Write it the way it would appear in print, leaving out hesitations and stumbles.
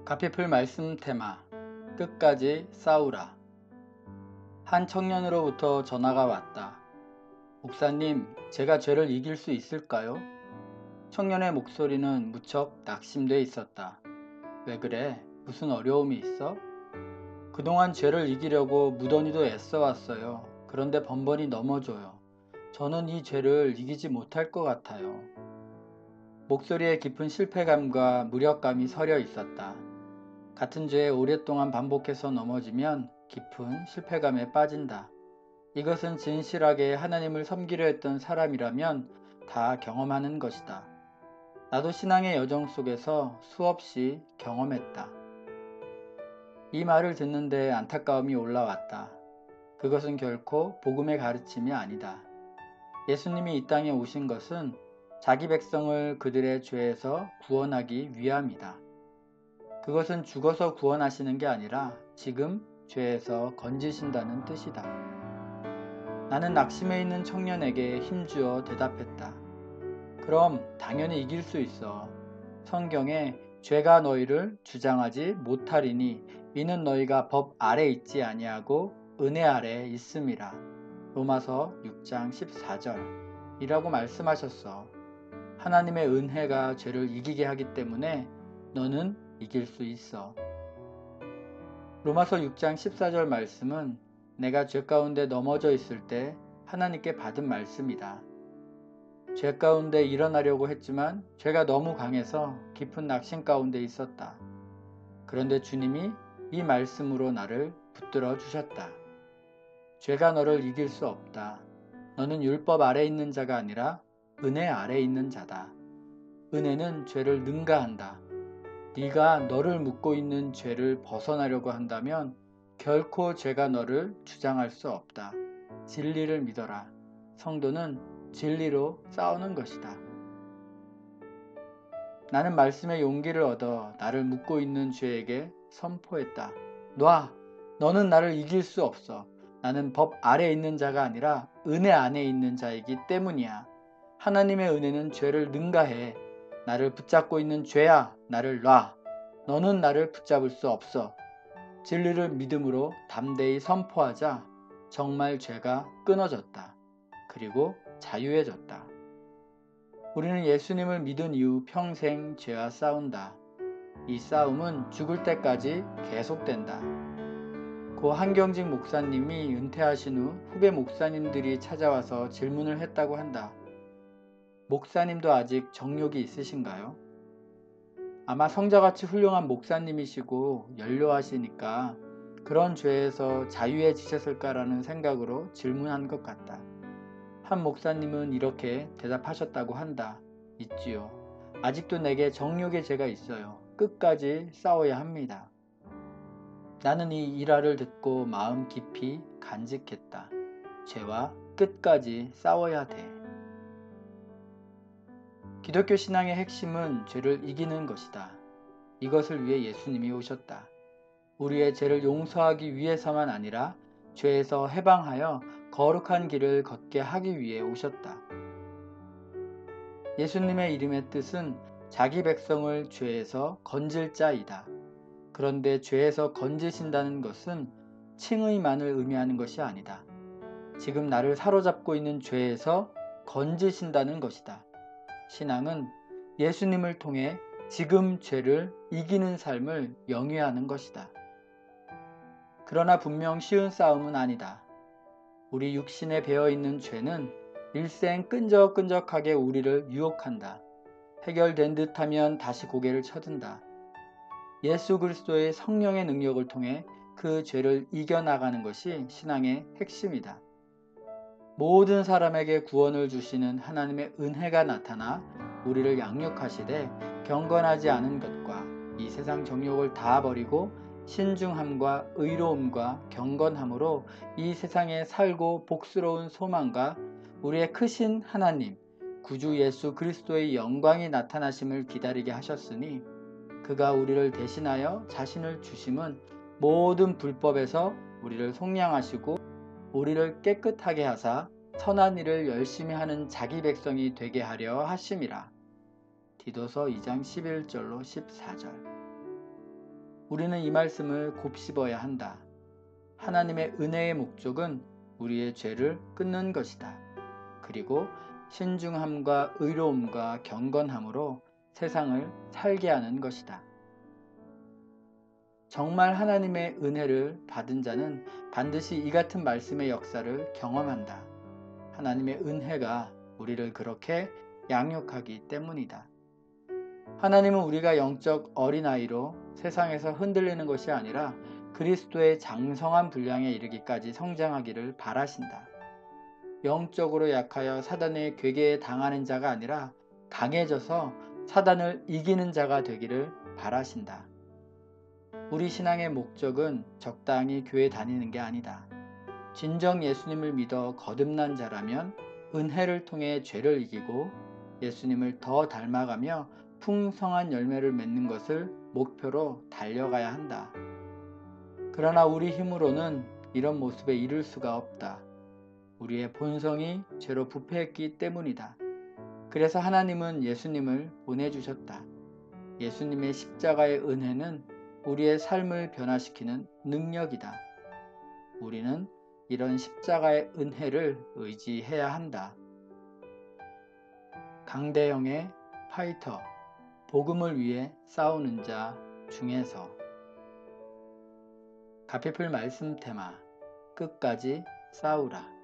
가피풀 말씀 테마 끝까지 싸우라. 한 청년으로부터 전화가 왔다. 목사님, 제가 죄를 이길 수 있을까요? 청년의 목소리는 무척 낙심돼 있었다. 왜 그래? 무슨 어려움이 있어? 그동안 죄를 이기려고 무던히도 애써왔어요. 그런데 번번이 넘어져요. 저는 이 죄를 이기지 못할 것 같아요. 목소리에 깊은 실패감과 무력감이 서려 있었다. 같은 죄에 오랫동안 반복해서 넘어지면 깊은 실패감에 빠진다. 이것은 진실하게 하나님을 섬기려 했던 사람이라면 다 경험하는 것이다. 나도 신앙의 여정 속에서 수없이 경험했다. 이 말을 듣는데 안타까움이 올라왔다. 그것은 결코 복음의 가르침이 아니다. 예수님이 이 땅에 오신 것은 자기 백성을 그들의 죄에서 구원하기 위함이다. 그것은 죽어서 구원하시는 게 아니라 지금 죄에서 건지신다는 뜻이다. 나는 낙심해 있는 청년에게 힘주어 대답했다. 그럼 당연히 이길 수 있어. 성경에 죄가 너희를 주장하지 못하리니 이는 너희가 법 아래 있지 아니하고 은혜 아래 있음이라. 로마서 6장 14절 이라고 말씀하셨어. 하나님의 은혜가 죄를 이기게 하기 때문에 너는 이길 수 있어. 로마서 6장 14절 말씀은 내가 죄 가운데 넘어져 있을 때 하나님께 받은 말씀이다. 죄 가운데 일어나려고 했지만 죄가 너무 강해서 깊은 낙심 가운데 있었다. 그런데 주님이 이 말씀으로 나를 붙들어 주셨다. 죄가 너를 이길 수 없다. 너는 율법 아래 있는 자가 아니라 은혜 아래 있는 자다. 은혜는 죄를 능가한다. 네가 너를 묶고 있는 죄를 벗어나려고 한다면 결코 죄가 너를 주장할 수 없다. 진리를 믿어라. 성도는 진리로 싸우는 것이다. 나는 말씀의 용기를 얻어 나를 묶고 있는 죄에게 선포했다. 놔! 너는 나를 이길 수 없어. 나는 법 아래 있는 자가 아니라 은혜 안에 있는 자이기 때문이야. 하나님의 은혜는 죄를 능가해. 나를 붙잡고 있는 죄야, 나를 놔. 너는 나를 붙잡을 수 없어. 진리를 믿음으로 담대히 선포하자 정말 죄가 끊어졌다. 그리고 자유해졌다. 우리는 예수님을 믿은 이후 평생 죄와 싸운다. 이 싸움은 죽을 때까지 계속된다. 고 한경직 목사님이 은퇴하신 후 후배 목사님들이 찾아와서 질문을 했다고 한다. 목사님도 아직 정욕이 있으신가요? 아마 성자같이 훌륭한 목사님이시고 연로하시니까 그런 죄에서 자유해지셨을까라는 생각으로 질문한 것 같다. 한 목사님은 이렇게 대답하셨다고 한다. 있지요. 아직도 내게 정욕의 죄가 있어요. 끝까지 싸워야 합니다. 나는 이 일화를 듣고 마음 깊이 간직했다. 죄와 끝까지 싸워야 돼. 기독교 신앙의 핵심은 죄를 이기는 것이다. 이것을 위해 예수님이 오셨다. 우리의 죄를 용서하기 위해서만 아니라 죄에서 해방하여 거룩한 길을 걷게 하기 위해 오셨다. 예수님의 이름의 뜻은 자기 백성을 죄에서 건질 자이다. 그런데 죄에서 건지신다는 것은 칭의만을 의미하는 것이 아니다. 지금 나를 사로잡고 있는 죄에서 건지신다는 것이다. 신앙은 예수님을 통해 지금 죄를 이기는 삶을 영위하는 것이다. 그러나 분명 쉬운 싸움은 아니다. 우리 육신에 배어있는 죄는 일생 끈적끈적하게 우리를 유혹한다. 해결된 듯하면 다시 고개를 쳐든다. 예수 그리스도의 성령의 능력을 통해 그 죄를 이겨나가는 것이 신앙의 핵심이다. 모든 사람에게 구원을 주시는 하나님의 은혜가 나타나 우리를 양육하시되 경건하지 않은 것과 이 세상 정욕을 다 버리고 신중함과 의로움과 경건함으로 이 세상에 살고 복스러운 소망과 우리의 크신 하나님, 구주 예수 그리스도의 영광이 나타나심을 기다리게 하셨으니 그가 우리를 대신하여 자신을 주심은 모든 불법에서 우리를 속량하시고 우리를 깨끗하게 하사 선한 일을 열심히 하는 자기 백성이 되게 하려 하심이라. 디도서 2장 11절로 14절. 우리는 이 말씀을 곱씹어야 한다. 하나님의 은혜의 목적은 우리의 죄를 끊는 것이다. 그리고 신중함과 의로움과 경건함으로 세상을 살게 하는 것이다. 정말 하나님의 은혜를 받은 자는 반드시 이 같은 말씀의 역사를 경험한다. 하나님의 은혜가 우리를 그렇게 양육하기 때문이다. 하나님은 우리가 영적 어린아이로 세상에서 흔들리는 것이 아니라 그리스도의 장성한 분량에 이르기까지 성장하기를 바라신다. 영적으로 약하여 사단의 괴계에 당하는 자가 아니라 강해져서 사단을 이기는 자가 되기를 바라신다. 우리 신앙의 목적은 적당히 교회 다니는 게 아니다. 진정 예수님을 믿어 거듭난 자라면 은혜를 통해 죄를 이기고 예수님을 더 닮아가며 풍성한 열매를 맺는 것을 목표로 달려가야 한다. 그러나 우리 힘으로는 이런 모습에 이를 수가 없다. 우리의 본성이 죄로 부패했기 때문이다. 그래서 하나님은 예수님을 보내주셨다. 예수님의 십자가의 은혜는 우리의 삶을 변화시키는 능력이다. 우리는 이런 십자가의 은혜를 의지해야 한다. 강대영의 파이터, 복음을 위해 싸우는 자 중에서. 가피풀 말씀 테마, 끝까지 싸우라.